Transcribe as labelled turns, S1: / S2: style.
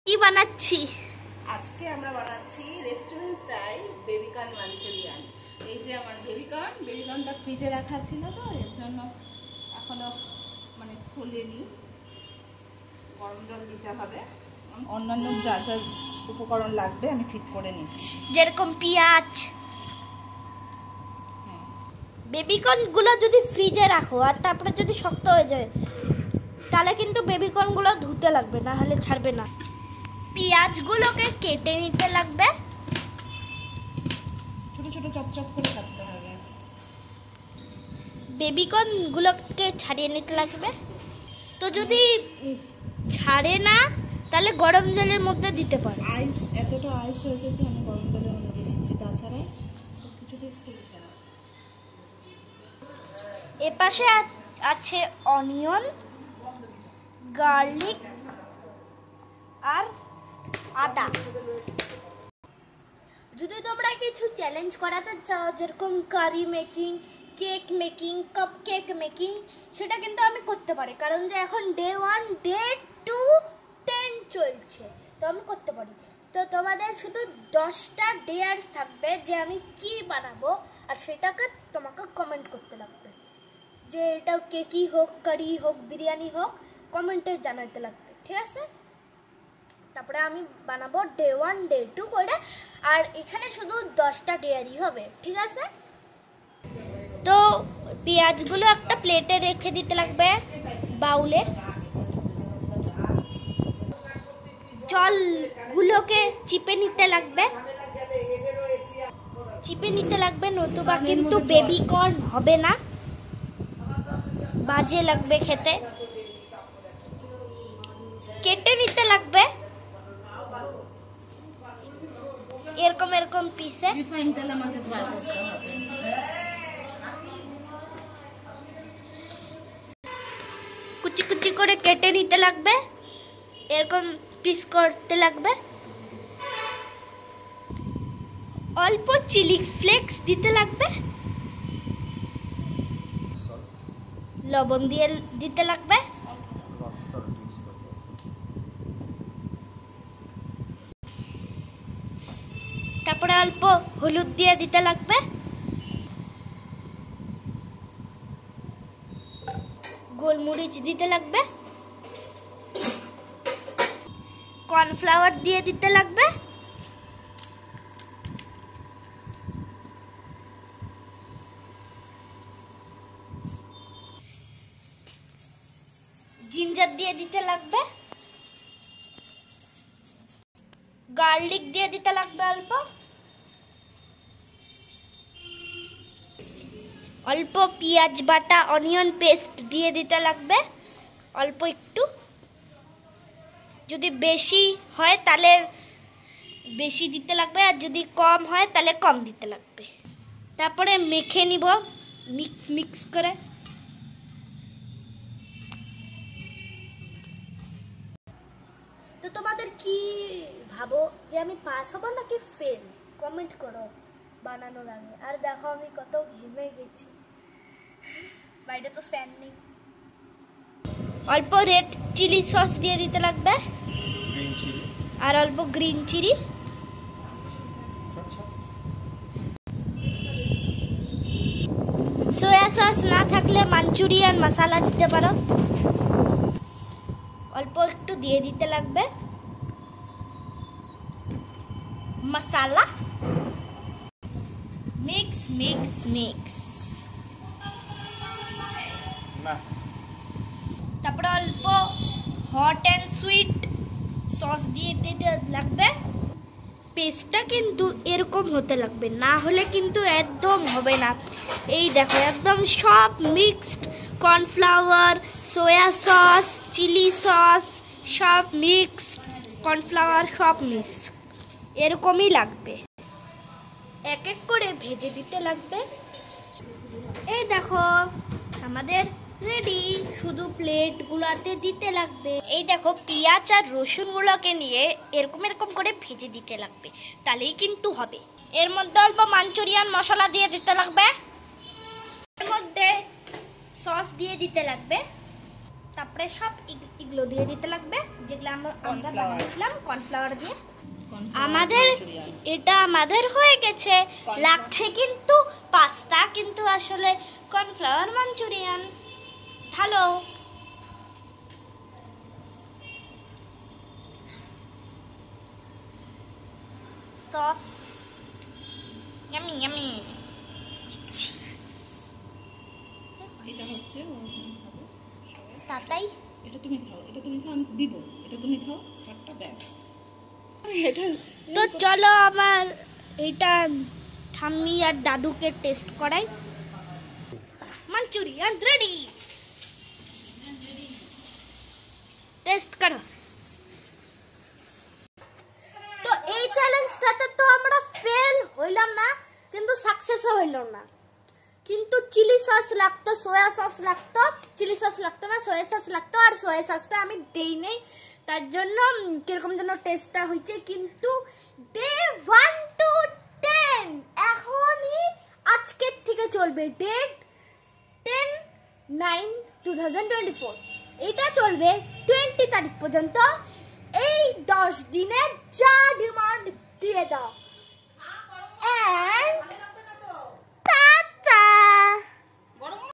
S1: কি বানাচ্ছি?
S2: আজকে আমরা বানাচ্ছি রেস্টুরেন্ট স্টাইল বেবিকর্ন মাঞ্চুরিয়ান। এই যে আমার বেবিকর্নটা ফ্রিজে রাখা ছিল, তো এর জন্য এখনো খুলিনি। গরম জল দিতে হবে, অন্যান্য যা যা উপকরণ লাগবে আমি ঠিক করে নিচ্ছি,
S1: যেরকম পেঁয়াজ। বেবিকর্ন গুলো যদি ফ্রিজে রাখো আর তারপরে যদি শক্ত হয়ে যায় তাহলে কিন্তু বেবিকর্ন গুলো ধুতে লাগবে, না হলে ছাড়বে না। পেঁয়াজগুলোকে কেটে নিতে লাগবে,
S2: ছোট ছোট চপ করে কাটতে হবে।
S1: বেবিকর্ন গুলোকে ছাড়িয়ে নিতে লাগবে। তো যদি ছাড়ে না তাহলে গরম জলের মধ্যে দিতে পারো।
S2: এতটা আইস হয়েছে যে আমি গরম জলের মধ্যে দিয়ে দিচ্ছি, তাছাড়া কিছুতেই খুলছে না।
S1: এপাশে আছে অনিয়ন, গার্লিক আর আদা। যদি তোমরা কিছু চ্যালেঞ্জ করাতে চাও, যেরকম curry making, cake making, cupcake making, সেটা কিন্তু আমি করতে পারি, কারণ যে এখন ডে 1, ডে 2, 10 চলছে, তো আমি করতে পারি। তো তোমাদের শুধু 10টা ডেয়ার্স থাকবে যে আমি কি বানাবো, আর সেটাকে তোমাকে কমেন্ট করতে লাগবে, যে এটা কেকই হোক, কারি হোক, বিরিয়ানি হোক, কমেন্টে জানাতে লাগবে, ঠিক আছে? তারপরে আমি বানাবো ডে 1, ডে 2 করে, আর এখানে শুধু 10টা ডেয়ারি হবে, ঠিক আছে? তো পেঁয়াজগুলো একটা প্লেটে রেখে দিতে লাগবে, বাউলে। জলগুলোকে চিপে নিতে লাগবে, নতুবা কিন্তু বেবিকর্ন হবে না, বাজে লাগবে খেতে। কেটে নিতে লাগবে এরকম পিসে।
S2: রিফাইন তেল আমাকে বার করতে হবে।
S1: কুচি কুচি করে কেটে নিতে লাগবে, এরকম পিস করতে লাগবে। অল্প চিলি ফ্লেক্স দিতে লাগবে, লবণ দিয়ে দিতে লাগবে, তারপরে অল্প হলুদ দিয়ে দিতে লাগবে, গোলমরিচ দিতে লাগবে, কর্নফ্লাওয়ার দিয়ে দিতে লাগবে, জিঞ্জার দিয়ে দিতে লাগবে, গার্লিক দিয়ে দিতে লাগবে, অল্প পেঁয়াজ বাটা, অনিয়ন পেস্ট দিয়ে দিতে লাগবে, অল্প একটু। যদি বেশি হয় তাহলে বেশি দিতে লাগবে, আর যদি কম হয় তাহলে কম দিতে লাগবে। তারপরে মেখে নিব মিক্স করে। তো তোমাদের কি ভাবো যে আমি পাস হব নাকি ফেল? কমেন্ট করো বানানোর আগে। আর দেখো আমি কত ঘেমে গেছি, বাইরে তো ফ্যান নেই। অল্প রেড চিলি সস দিয়ে দিতে লাগবে, আর অল্প গ্রিন চিলি। সোয়া সস না থাকলে মাঞ্চুরিয়ান মশলা দিতে পারো, অল্প একটু দিয়ে দিতে লাগবে মশলা। মিক্স। তারপরে অল্প হট অ্যান্ড সুইট সস দিয়ে দিতে লাগবে। পেস্টটা কিন্তু এরকম হতে লাগবে, না হলে কিন্তু একদম হবে না। এই দেখো একদম সব mixed, cornflour, soya sauce, chilli sauce সব মিক্সড, কর্নফ্লাওয়ার সব মিক্স, এরকমই লাগবে। এক এক করে ভেজে দিতে লাগবে। এই দেখো আমাদের রেডি, শুধু প্লেটগুলোতে দিতে লাগবে। এই দেখো পেঁয়াজ আর রসুনগুলোকে নিয়ে এরকম করে ভেজে দিতে লাগবে, তাহলেই কিন্তু হবে। এর মধ্যে অল্প মাঞ্চুরিয়ান মশলা দিয়ে দিতে লাগবে, এর মধ্যে সস দিয়ে দিতে লাগবে, তারপরে সব এগুলো দিয়ে দিতে লাগবে, যেগুলো আমরা বানিয়েছিলাম কর্নফ্লাওয়ার দিয়ে। আমাদের এটা আমাদের হয়ে গেছে, লাগছে কিন্তু পাস্তা, কিন্তু আসলে cornflour Manchurian. Hello, sauce yummy yummy.
S2: এটা হচ্ছে
S1: তাতাই,
S2: এটা তুমি খাও, এটা তুমি খাও, আমি দিব, এটা তুমি খাও একটা, ব্যাস। এটা
S1: তো চলো আমার এটা ঠাম্মি আর দাদুকে টেস্ট করাই। মাঞ্চুরিয়ান রেডি, টেস্ট করো। তো এই চ্যালেঞ্জটাতে তো আমরা ফেল হইলাম না, কিন্তু সাকসেসও হইলাম না। কিন্তু চিলি সস লাগতো, সোয়া সস লাগতো, চিলি সস লাগতো না, সোয়া সস লাগতো, আর সোয়া সসটা আমি দেই নেই, তার জন্য কিরকম যেন টেস্টটা হয়েছে। কিন্তু ডে 1 to 10 এখনই আজকের থেকে চলবে, ডেট 10/9/2024, এটা চলবে 20 তারিখ পর্যন্ত। এই 10 দিনে যা ডিমান্ড দিয়ে দাও।